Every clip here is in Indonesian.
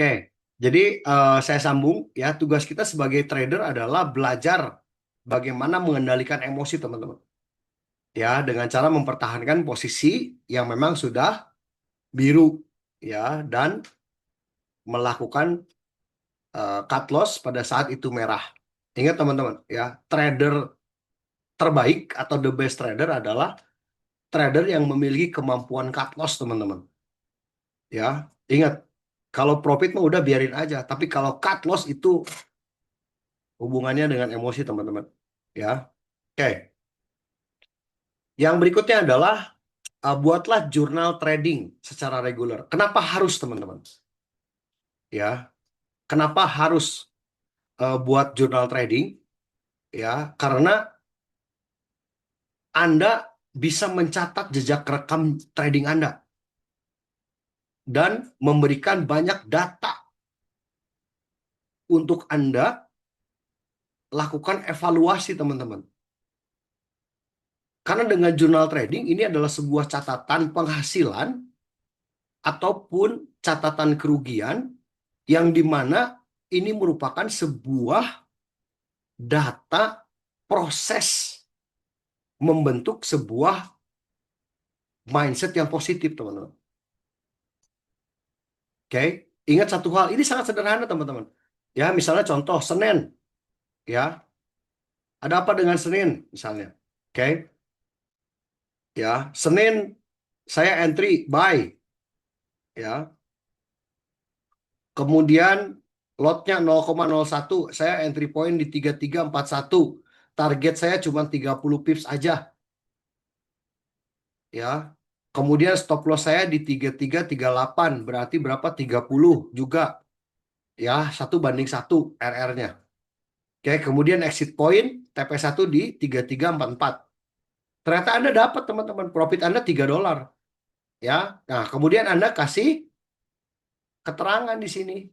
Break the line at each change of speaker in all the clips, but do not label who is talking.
Oke, jadi saya sambung ya. Tugas kita sebagai trader adalah belajar bagaimana mengendalikan emosi teman-teman. Ya, dengan cara mempertahankan posisi yang memang sudah biru ya dan melakukan cut loss pada saat itu merah. Ingat teman-teman ya, trader terbaik atau the best trader adalah trader yang memiliki kemampuan cut loss teman-teman. Ya, ingat kalau profit mah udah biarin aja, tapi kalau cut loss itu hubungannya dengan emosi teman-teman. Ya, oke. Yang berikutnya adalah buatlah jurnal trading secara reguler. Kenapa harus teman-teman? Ya, kenapa harus buat jurnal trading? Ya, karena Anda bisa mencatat jejak rekam trading Anda dan memberikan banyak data untuk Anda lakukan evaluasi teman-teman. Karena dengan jurnal trading ini adalah sebuah catatan penghasilan ataupun catatan kerugian yang dimana ini merupakan sebuah data proses membentuk sebuah mindset yang positif teman-teman. Oke, ingat satu hal, ini sangat sederhana teman-teman. Ya, misalnya contoh Senin, ya, ada apa dengan Senin misalnya? Oke, ya, Senin saya entry buy, ya, kemudian lotnya 0,01, saya entry point di 3341, target saya cuma 30 pips aja, ya. Kemudian stop loss saya di 3338, berarti berapa? 30 juga, ya, 1:1 RR-nya. Oke, kemudian exit point TP1 di 3344. Ternyata Anda dapat teman-teman, profit Anda $3, ya. Nah, kemudian Anda kasih keterangan di sini,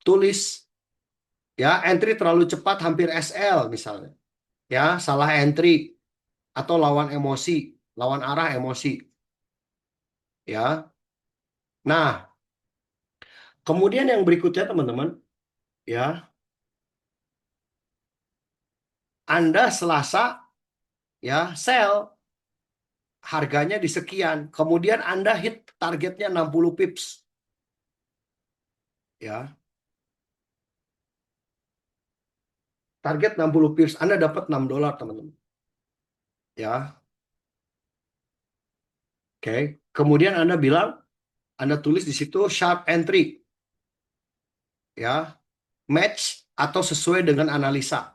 tulis ya entry terlalu cepat hampir SL misalnya. Ya, salah entry atau lawan emosi, lawan arah emosi, ya. Nah, kemudian yang berikutnya teman-teman, ya, Anda Selasa ya sell harganya di sekian, kemudian Anda hit targetnya 60 pips. Ya, target 60 pips, Anda dapat $6 teman-teman. Ya, oke. Kemudian Anda bilang, Anda tulis di situ sharp entry, ya, match atau sesuai dengan analisa.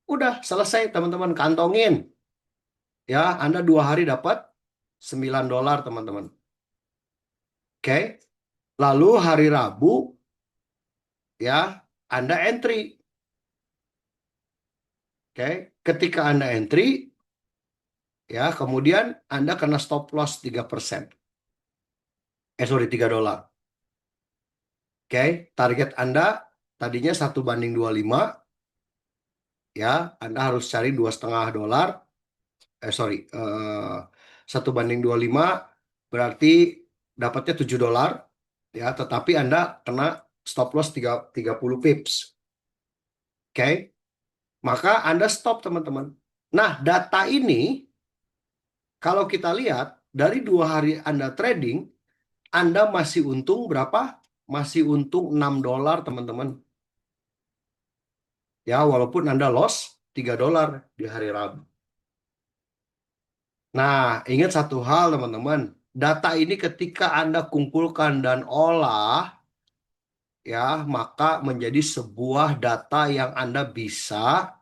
Udah selesai teman-teman, kantongin. Ya, Anda 2 hari dapat $9 teman-teman. Oke. Lalu hari Rabu, ya, Anda entry. Oke. Ketika Anda entry, ya, kemudian Anda kena stop loss 3%. Sorry, $3. Oke. Target Anda tadinya 1:25, ya, Anda harus cari $2,5. Sorry, 1:25 berarti dapatnya $7, ya, tetapi Anda kena stop loss 30 pips. Oke, maka Anda stop teman-teman. Nah, data ini kalau kita lihat dari 2 hari Anda trading, Anda masih untung berapa? Masih untung $6 teman-teman. Ya, walaupun Anda loss $3 di hari Rabu. Nah, ingat satu hal teman-teman. Data ini ketika Anda kumpulkan dan olah, ya, maka menjadi sebuah data yang Anda bisa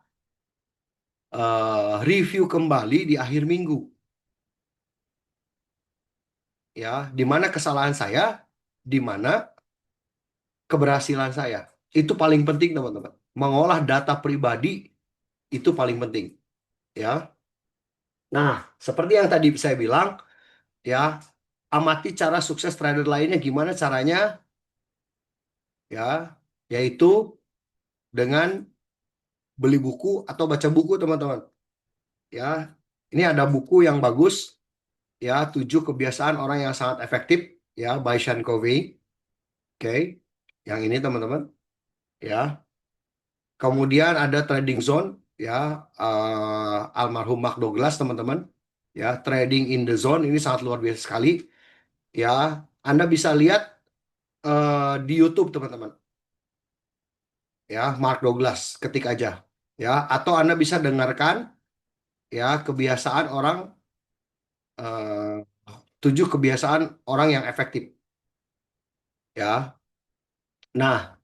review kembali di akhir minggu. Ya, di mana kesalahan saya, di mana keberhasilan saya. Itu paling penting, teman-teman. Mengolah data pribadi itu paling penting, ya. Nah, seperti yang tadi saya bilang, ya, amati cara sukses trader lainnya gimana caranya, ya, yaitu dengan beli buku atau baca buku, teman-teman. Ya, ini ada buku yang bagus, ya, 7 kebiasaan orang yang sangat efektif, ya, by Sean Covey. Oke. Yang ini teman-teman, ya. Kemudian ada trading zone, ya, almarhum Mark Douglas teman-teman, ya, trading in the zone ini sangat luar biasa sekali, ya. Anda bisa lihat di YouTube teman-teman, ya, Mark Douglas ketik aja, ya, atau Anda bisa dengarkan, ya, kebiasaan orang, 7 kebiasaan orang yang efektif, ya. Nah,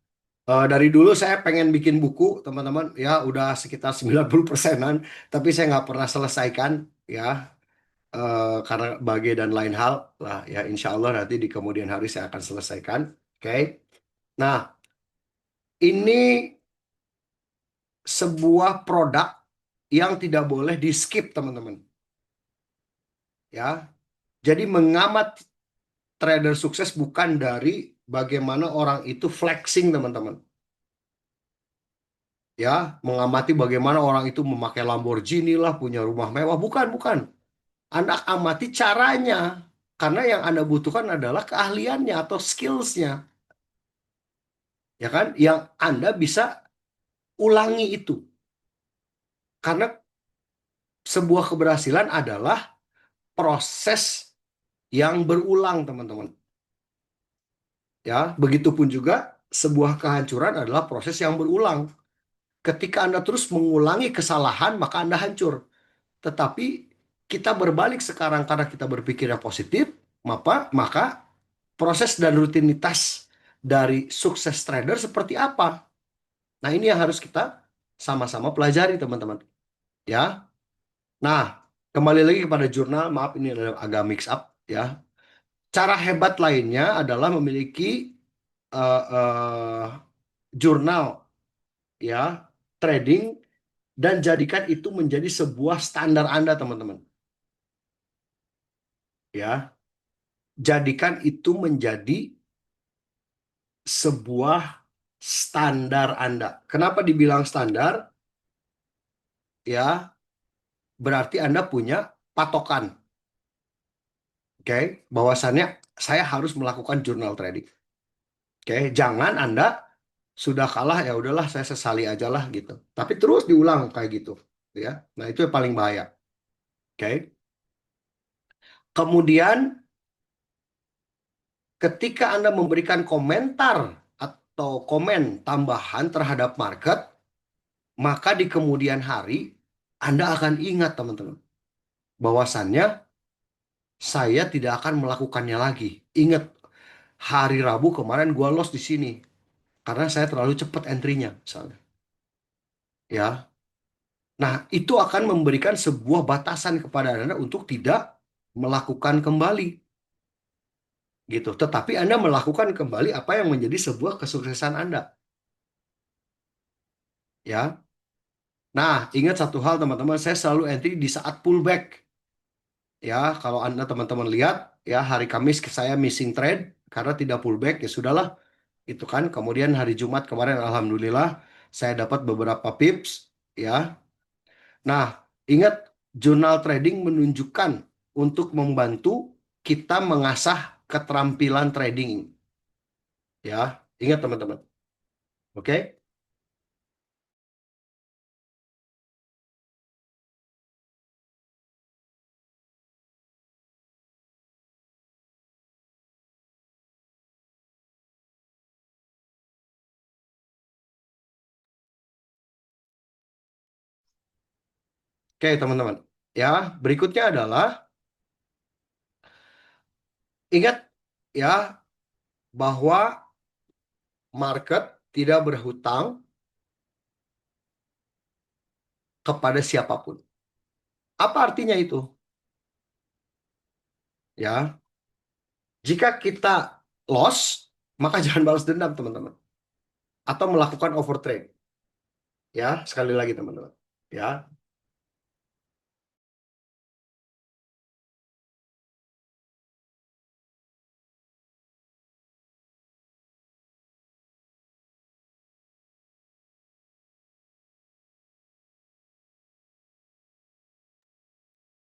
dari dulu saya pengen bikin buku, teman-teman. Ya, udah sekitar 90%-an, tapi saya nggak pernah selesaikan, ya, karena bagai dan lain hal lah. Ya, insya Allah nanti di kemudian hari saya akan selesaikan. Oke. Nah, ini sebuah produk yang tidak boleh di skip, teman-teman. Ya, jadi mengamat trader sukses bukan dari bagaimana orang itu flexing, teman-teman. Ya, mengamati bagaimana orang itu memakai Lamborghini lah, punya rumah mewah. Bukan, bukan. Anda amati caranya. Karena yang Anda butuhkan adalah keahliannya atau skillsnya. Ya kan? Yang Anda bisa ulangi itu. Karena sebuah keberhasilan adalah proses yang berulang, teman-teman. Ya, begitupun juga sebuah kehancuran adalah proses yang berulang. Ketika Anda terus mengulangi kesalahan, maka Anda hancur. Tetapi kita berbalik sekarang karena kita berpikir yang positif, maka proses dan rutinitas dari sukses trader seperti apa? Nah, ini yang harus kita sama-sama pelajari, teman-teman. Ya. Nah, kembali lagi kepada jurnal, maaf ini agak mix up, ya. Cara hebat lainnya adalah memiliki eh, eh, jurnal, ya, trading, dan jadikan itu menjadi sebuah standar Anda, teman-teman. Ya, jadikan itu menjadi sebuah standar Anda. Kenapa dibilang standar? Ya, berarti Anda punya patokan, oke? Bahwasannya saya harus melakukan jurnal trading. Oke, jangan Anda sudah kalah ya udahlah saya sesali aja lah gitu. Tapi terus diulang kayak gitu, ya. Nah, itu yang paling bahaya. Oke. Kemudian ketika Anda memberikan komentar atau komen tambahan terhadap market, maka di kemudian hari Anda akan ingat, teman-teman, bahwasannya saya tidak akan melakukannya lagi. Ingat, hari Rabu kemarin gua loss di sini karena saya terlalu cepat entry-nya misalnya. Ya. Nah, itu akan memberikan sebuah batasan kepada Anda untuk tidak melakukan kembali gitu. Tetapi Anda melakukan kembali apa yang menjadi sebuah kesuksesan Anda, ya. Nah, ingat satu hal, teman-teman, saya selalu entry di saat pullback. Ya, kalau Anda teman-teman lihat, ya, hari Kamis saya missing trade karena tidak pullback, ya sudahlah. Itu kan kemudian hari Jumat kemarin alhamdulillah saya dapat beberapa pips, ya. Nah, ingat, jurnal trading menunjukkan untuk membantu kita mengasah keterampilan trading, ya. Ingat, teman-teman. Oke. Oke, teman-teman. Ya, berikutnya adalah ingat, ya, bahwa market tidak berhutang kepada siapapun. Apa artinya itu? Ya, jika kita loss, maka jangan balas dendam, teman-teman, atau melakukan overtrade. Ya, sekali lagi, teman-teman. Ya,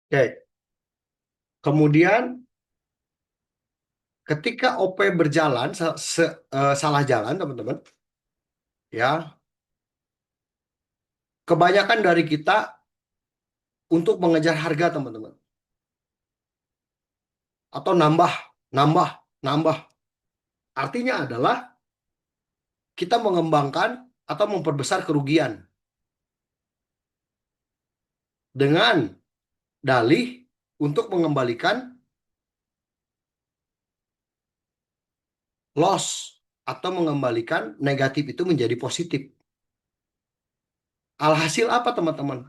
oke. Kemudian Ketika OP berjalan salah jalan, teman-teman, ya, kebanyakan dari kita untuk mengejar harga, teman-teman, atau nambah, nambah, nambah. Artinya adalah kita mengembangkan atau memperbesar kerugian dengan dalih untuk mengembalikan loss atau mengembalikan negatif itu menjadi positif. Alhasil apa, teman-teman?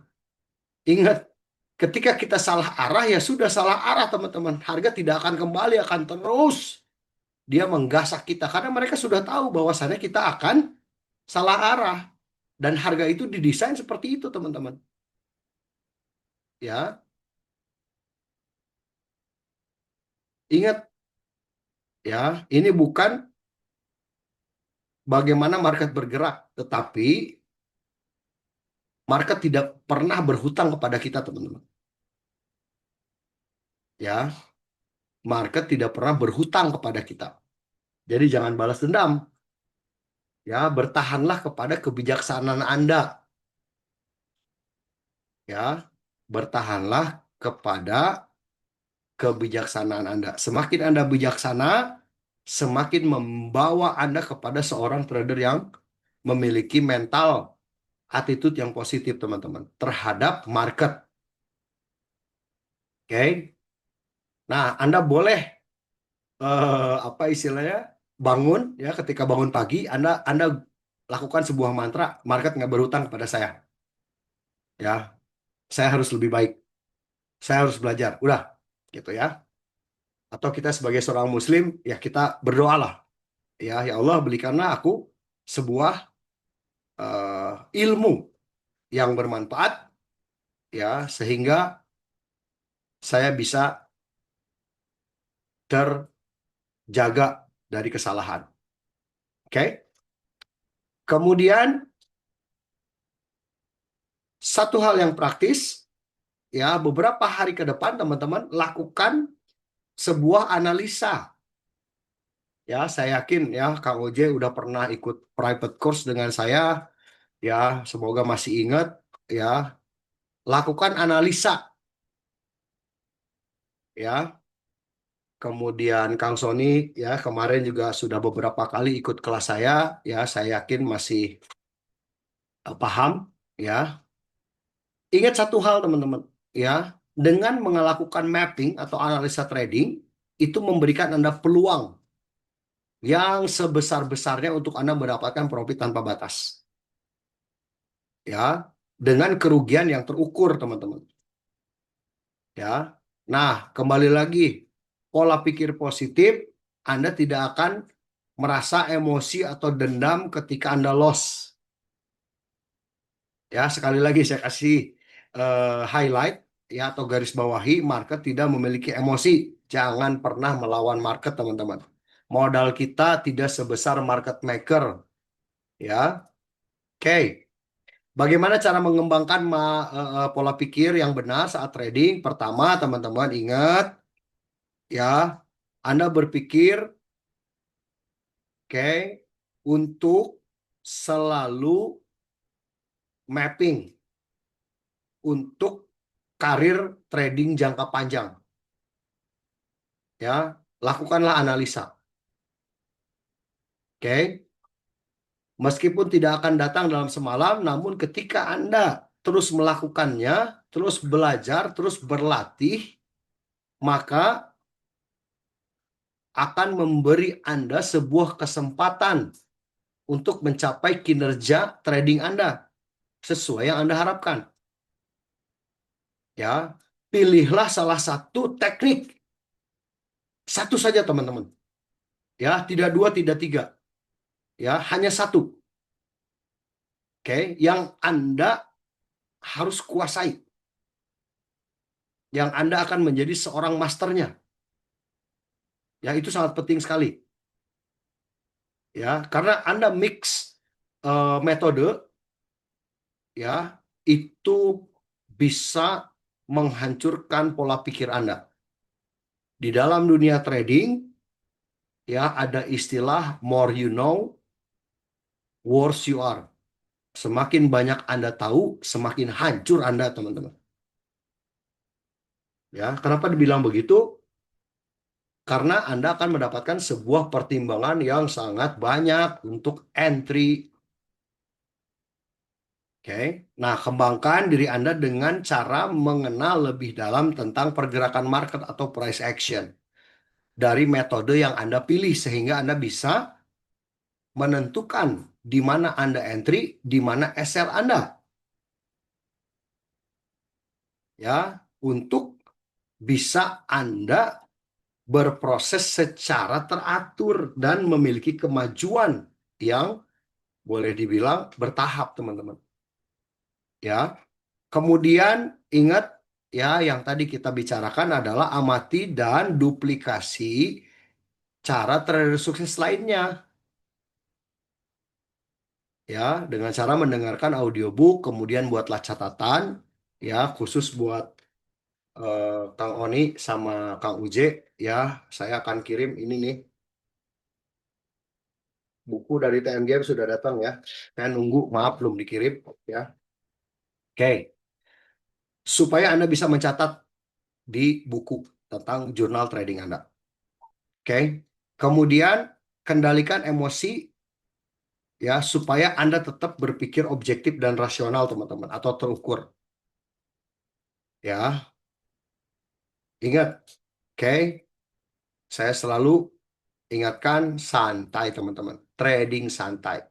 Ingat, ketika kita salah arah, ya sudah salah arah, teman-teman. Harga tidak akan kembali, akan terus dia menggasak kita karena mereka sudah tahu bahwasannya kita akan salah arah, dan harga itu didesain seperti itu, teman-teman. Ya, ingat ya, ini bukan bagaimana market bergerak, tetapi market tidak pernah berhutang kepada kita, teman-teman. Ya, market tidak pernah berhutang kepada kita. Jadi jangan balas dendam. Ya, bertahanlah kepada kebijaksanaan Anda. Ya, bertahanlah kepada kebijaksanaan Anda. Semakin Anda bijaksana, semakin membawa Anda kepada seorang trader yang memiliki mental attitude yang positif, teman-teman, terhadap market. Oke. Nah, Anda boleh apa istilahnya? Bangun ya, ketika bangun pagi Anda lakukan sebuah mantra, market nggak berhutang kepada saya. Ya, saya harus lebih baik. Saya harus belajar. Udah, gitu ya. Atau kita sebagai seorang muslim, ya kita berdoalah. Ya, ya Allah, berikanlah aku sebuah ilmu yang bermanfaat, ya, sehingga saya bisa terjaga dari kesalahan. Oke. Kemudian satu hal yang praktis, ya, beberapa hari ke depan teman-teman lakukan sebuah analisa. Ya, saya yakin ya Kang Oje udah pernah ikut private course dengan saya, ya, semoga masih ingat, ya. Lakukan analisa, ya. Kemudian Kang Sony, ya, kemarin juga sudah beberapa kali ikut kelas saya, ya, saya yakin masih paham, ya. Ingat satu hal, teman-teman, ya, dengan melakukan mapping atau analisa trading itu memberikan Anda peluang yang sebesar-besarnya untuk Anda mendapatkan profit tanpa batas, ya, dengan kerugian yang terukur, teman-teman, ya. Nah, kembali lagi, pola pikir positif, Anda tidak akan merasa emosi atau dendam ketika Anda loss. Ya, sekali lagi saya kasih highlight, ya, atau garis bawahi, market tidak memiliki emosi. Jangan pernah melawan market, teman-teman. Modal kita tidak sebesar market maker, ya. Oke. Bagaimana cara mengembangkan pola pikir yang benar saat trading? Pertama, teman-teman ingat, ya, Anda berpikir, oke, untuk selalu mapping untuk karir trading jangka panjang. Ya, lakukanlah analisa. Oke, meskipun tidak akan datang dalam semalam, namun ketika Anda terus melakukannya, terus belajar, terus berlatih, maka akan memberi Anda sebuah kesempatan untuk mencapai kinerja trading Anda sesuai yang Anda harapkan. Ya, pilihlah salah satu teknik, satu saja, teman-teman. Ya, tidak dua, tidak tiga. Ya, hanya satu. Oke, yang Anda harus kuasai, yang Anda akan menjadi seorang masternya. Ya, itu sangat penting sekali. Ya, karena Anda mix metode, ya, itu bisa menghancurkan pola pikir Anda. Di dalam dunia trading, ya ada istilah more you know, worse you are. Semakin banyak Anda tahu, semakin hancur Anda, teman-teman. Ya, kenapa dibilang begitu? Karena Anda akan mendapatkan sebuah pertimbangan yang sangat banyak untuk entry. Oke. Nah, kembangkan diri Anda dengan cara mengenal lebih dalam tentang pergerakan market atau price action dari metode yang Anda pilih sehingga Anda bisa menentukan di mana Anda entry, di mana SL Anda. Ya, untuk bisa Anda berproses secara teratur dan memiliki kemajuan yang boleh dibilang bertahap, teman-teman. Ya, kemudian ingat ya yang tadi kita bicarakan adalah amati dan duplikasi cara trader sukses lainnya. Ya, dengan cara mendengarkan audiobook, kemudian buatlah catatan ya khusus buat eh, Kang Oni sama Kang Uje ya. Saya akan kirim ini nih buku dari TMGM sudah datang ya. Saya nunggu, maaf belum dikirim ya. Oke, supaya Anda bisa mencatat di buku tentang jurnal trading Anda. Oke. Kemudian kendalikan emosi ya supaya Anda tetap berpikir objektif dan rasional teman-teman atau terukur ya. Ingat, oke, saya selalu ingatkan santai teman-teman. Trading santai.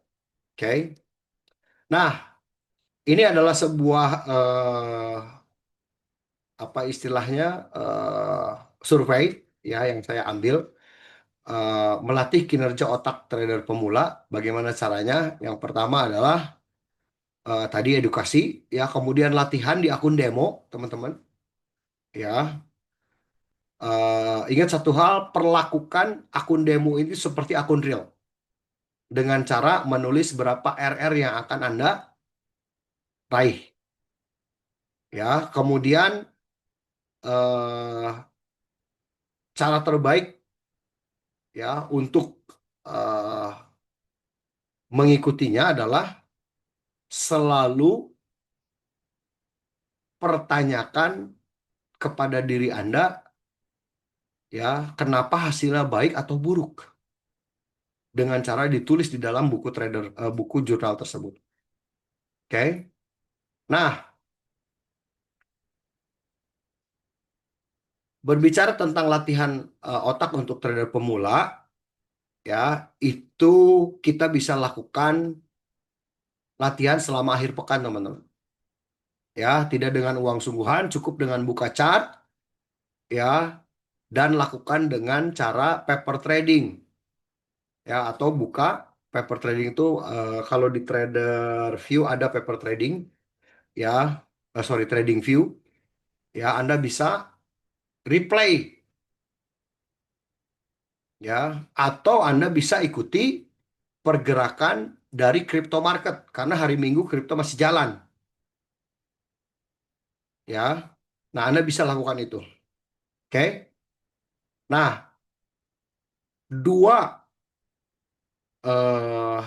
Oke. Nah, ini adalah sebuah apa istilahnya eh, survei ya yang saya ambil melatih kinerja otak trader pemula. Bagaimana caranya? Yang pertama adalah tadi edukasi, ya kemudian latihan di akun demo, teman-teman. Ya, ingat satu hal, perlakukan akun demo ini seperti akun real dengan cara menulis berapa RR yang akan Anda raih. Ya, kemudian eh, cara terbaik ya untuk eh, mengikutinya adalah selalu pertanyakan kepada diri Anda ya kenapa hasilnya baik atau buruk dengan cara ditulis di dalam buku trader buku jurnal tersebut. Oke. Nah, berbicara tentang latihan otak untuk trader pemula ya, itu kita bisa lakukan latihan selama akhir pekan, teman-teman. Ya, tidak dengan uang sungguhan, cukup dengan buka chart ya dan lakukan dengan cara paper trading ya atau buka paper trading itu kalau di Trader View ada paper trading ya, sorry trading view ya Anda bisa replay ya atau Anda bisa ikuti pergerakan dari crypto market karena hari Minggu kripto masih jalan ya. Nah, Anda bisa lakukan itu. Oke. Nah, dua eh,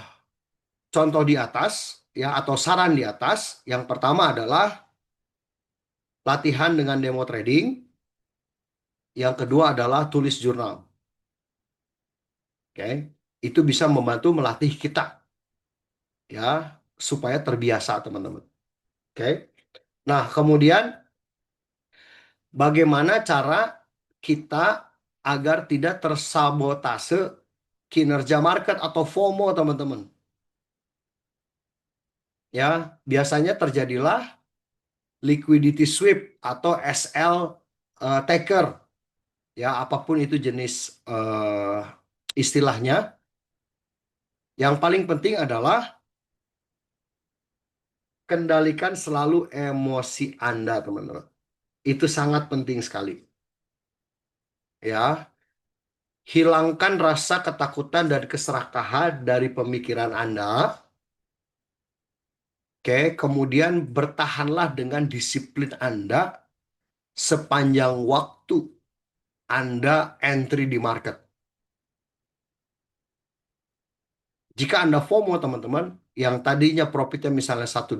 contoh di atas ya atau saran di atas, yang pertama adalah latihan dengan demo trading, yang kedua adalah tulis jurnal. Oke. Itu bisa membantu melatih kita ya supaya terbiasa, teman-teman. Oke. Nah, kemudian bagaimana cara kita agar tidak tersabotase kinerja market atau FOMO, teman-teman? Ya, biasanya terjadilah liquidity sweep atau SL taker. Ya, apapun itu jenis istilahnya. Yang paling penting adalah kendalikan selalu emosi Anda, teman-teman. Itu sangat penting sekali. Ya, hilangkan rasa ketakutan dan keserakahan dari pemikiran Anda. Oke, kemudian bertahanlah dengan disiplin Anda sepanjang waktu Anda entry di market. Jika Anda FOMO, teman-teman, yang tadinya profitnya misalnya $1,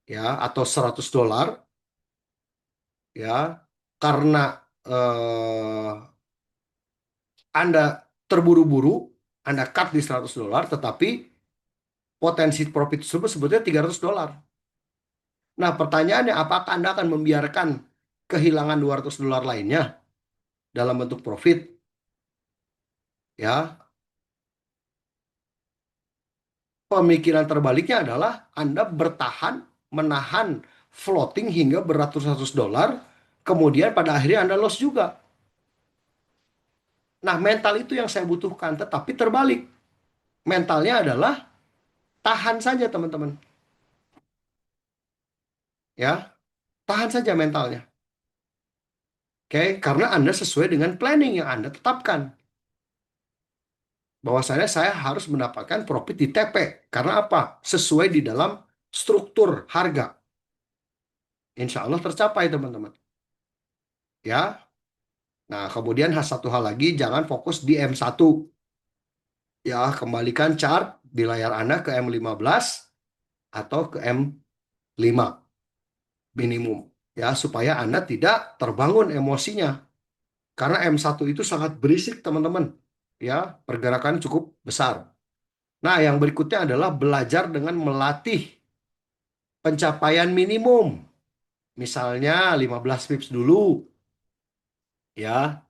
ya, atau $100, ya, karena eh, Anda terburu-buru, Anda cut di $100, tetapi potensi profit tersebut sebetulnya $300. Nah, pertanyaannya, apakah Anda akan membiarkan kehilangan $200 lainnya dalam bentuk profit? Ya, pemikiran terbaliknya adalah Anda bertahan, menahan floating hingga beratus-ratus dolar, kemudian pada akhirnya Anda loss juga. Nah, mental itu yang saya butuhkan, tetapi terbalik. Mentalnya adalah tahan saja, teman-teman. Ya, tahan saja mentalnya. Oke, karena Anda sesuai dengan planning yang Anda tetapkan. Bahwasanya saya harus mendapatkan profit di TP. Karena apa? Sesuai di dalam struktur harga. Insya Allah tercapai, teman-teman. Ya, nah kemudian satu hal lagi, jangan fokus di M1. Ya, kembalikan chart di layar Anda ke M15 atau ke M5 minimum. Ya, supaya Anda tidak terbangun emosinya. Karena M1 itu sangat berisik, teman-teman. Ya, pergerakan cukup besar. Nah, yang berikutnya adalah belajar dengan melatih pencapaian minimum. Misalnya 15 pips dulu, ya.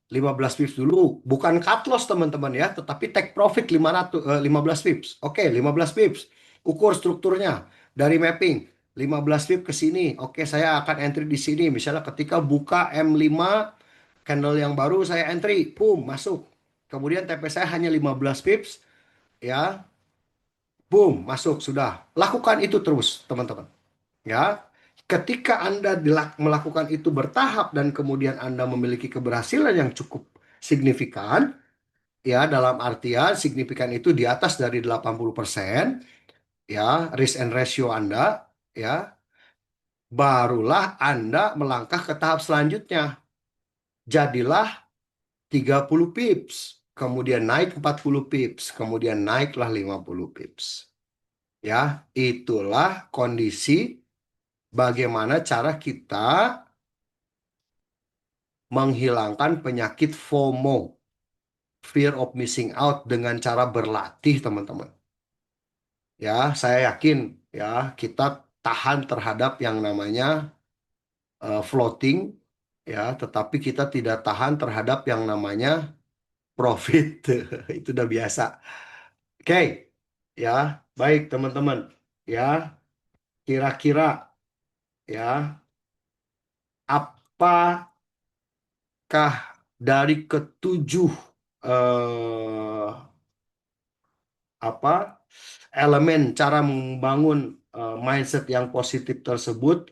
15 pips dulu. Bukan cut loss, teman-teman, ya, tetapi take profit 15 pips. Oke, 15 pips. Ukur strukturnya dari mapping. 15 pips ke sini. Oke, saya akan entry di sini. Misalnya ketika buka M5 candle yang baru saya entry, boom, masuk. Kemudian TP saya hanya 15 pips, ya. Boom, masuk sudah. Lakukan itu terus, teman-teman. Ya, ketika Anda melakukan itu bertahap dan kemudian Anda memiliki keberhasilan yang cukup signifikan, ya, dalam artian signifikan itu di atas dari 80%, ya, risk and ratio Anda, ya, barulah Anda melangkah ke tahap selanjutnya. Jadilah 30 pips, kemudian naik 40 pips, kemudian naiklah 50 pips. Ya, itulah kondisi bagaimana cara kita menghilangkan penyakit FOMO, fear of missing out, dengan cara berlatih, teman-teman. Ya, saya yakin, ya, kita tahan terhadap yang namanya floating, ya, tetapi kita tidak tahan terhadap yang namanya profit. Itu udah biasa. Oke, ya, baik, teman-teman. Ya, kira-kira, ya, apakah dari ketujuh eh, apa elemen cara membangun mindset yang positif tersebut,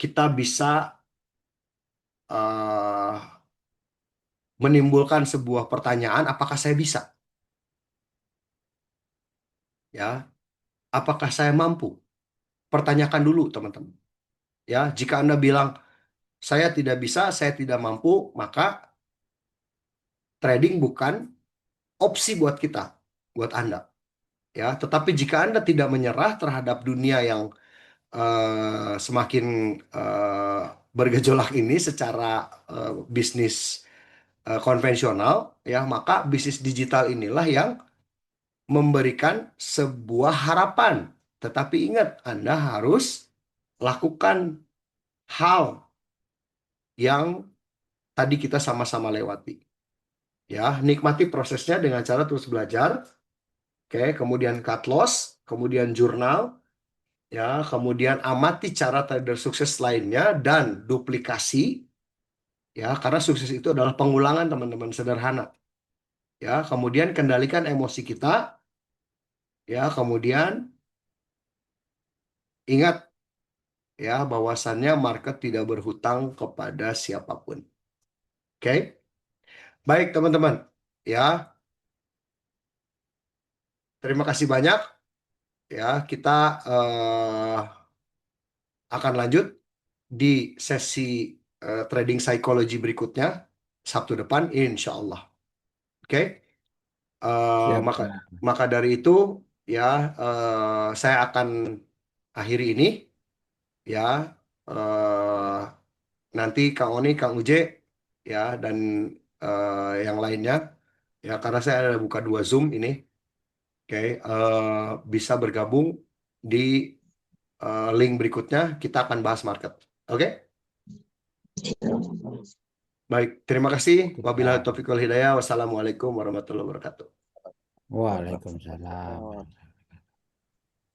kita bisa eh, menimbulkan sebuah pertanyaan, apakah saya bisa? Ya, apakah saya mampu? Pertanyakan dulu, teman-teman. Ya, jika Anda bilang saya tidak bisa, saya tidak mampu, maka trading bukan opsi buat kita, buat Anda. Ya, tetapi jika Anda tidak menyerah terhadap dunia yang semakin eh, bergejolak ini secara bisnis konvensional, ya, maka bisnis digital inilah yang memberikan sebuah harapan. Tetapi ingat, Anda harus lakukan hal yang tadi kita sama-sama lewati. Ya, nikmati prosesnya dengan cara terus belajar, oke, kemudian cut loss, kemudian jurnal, ya, kemudian amati cara trader sukses lainnya dan duplikasi, ya, karena sukses itu adalah pengulangan, teman-teman, sederhana. Ya, kemudian kendalikan emosi kita, ya, kemudian ingat, ya, bahwasannya market tidak berhutang kepada siapapun. Oke, baik, teman-teman. Ya, terima kasih banyak. Ya, kita eh, akan lanjut di sesi trading psychology berikutnya Sabtu depan, insya Allah. Oke. Eh,
Siap,
maka
Kak.
maka dari itu ya, saya akan akhiri ini ya. Eh, Nanti Kang Oni, Kang Uje ya, dan yang lainnya ya, karena saya ada buka dua Zoom ini. Oke, bisa bergabung di link berikutnya. Kita akan bahas market. Oke, baik. Terima kasih. Wabillahi
Siap.
taufiq wal hidayah. Wassalamualaikum warahmatullahi wabarakatuh.
Waalaikumsalam.